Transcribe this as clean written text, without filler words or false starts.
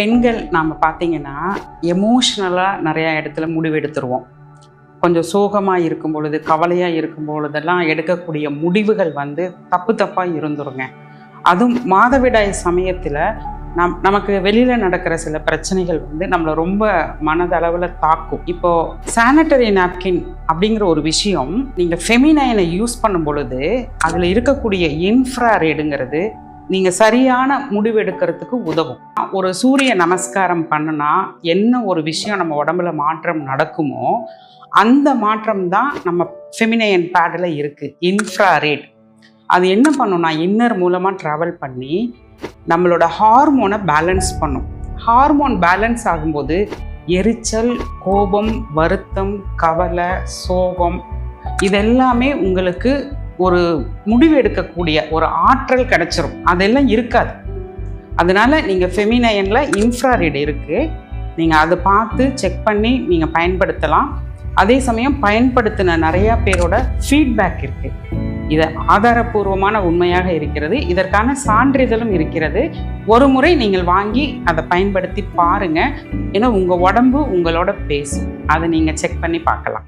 பெண்கள் நாம் பார்த்தீங்கன்னா எமோஷ்னலாக நிறையா இடத்துல முடிவெடுத்துருவோம். கொஞ்சம் சோகமாக இருக்கும் பொழுது, கவலையாக இருக்கும் பொழுதெல்லாம் எடுக்கக்கூடிய முடிவுகள் தப்பு தப்பாக இருந்துருங்க. அதுவும் மாதவிடாய் சமயத்தில் நமக்கு வெளியில் நடக்கிற சில பிரச்சனைகள் நம்மளை ரொம்ப மனதளவில் தாக்கும். இப்போது சானிட்டரி நாப்கின் அப்படிங்கிற ஒரு விஷயம் நீங்கள் ஃபெமினைனை யூஸ் பண்ணும் பொழுது அதில் இருக்கக்கூடிய இன்ஃப்ராரெடுங்கிறது நீங்கள் சரியான முடிவு எடுக்கிறதுக்கு உதவும். ஒரு சூரிய நமஸ்காரம் பண்ணுனா என்ன ஒரு விஷயம் நம்ம உடம்புல மாற்றம் நடக்குமோ அந்த மாற்றம் தான் நம்ம ஃபெமினைன் பேடில் இருக்குது. இன்ஃப்ராரெட் அது என்ன பண்ணுன்னா இன்னர் மூலமாக ட்ராவல் பண்ணி நம்மளோட ஹார்மோனை பேலன்ஸ் பண்ணும். ஹார்மோன் பேலன்ஸ் ஆகும்போது எரிச்சல், கோபம், வருத்தம், கவலை, சோகம் இதெல்லாமே உங்களுக்கு ஒரு முடிவு எடுக்கக்கூடிய ஒரு ஆற்றல் கிடைச்சிரும். அதெல்லாம் இருக்காது. அதனால நீங்கள் ஃபெமினைனில் இன்ஃப்ராரெட் இருக்குது, நீங்கள் அதை பார்த்து செக் பண்ணி நீங்கள் பயன்படுத்தலாம். அதே சமயம் பயன்படுத்தின நிறையா பேரோட ஃபீட்பேக் இருக்குது. இது ஆதாரபூர்வமான உண்மையாக இருக்கிறது. இதற்கான சான்றிதழும் இருக்கிறது. ஒரு முறை நீங்கள் வாங்கி அதை பயன்படுத்தி பாருங்கள். ஏன்னா உங்கள் உடம்பு உங்களோட பேசும். அதை நீங்கள் செக் பண்ணி பார்க்கலாம்.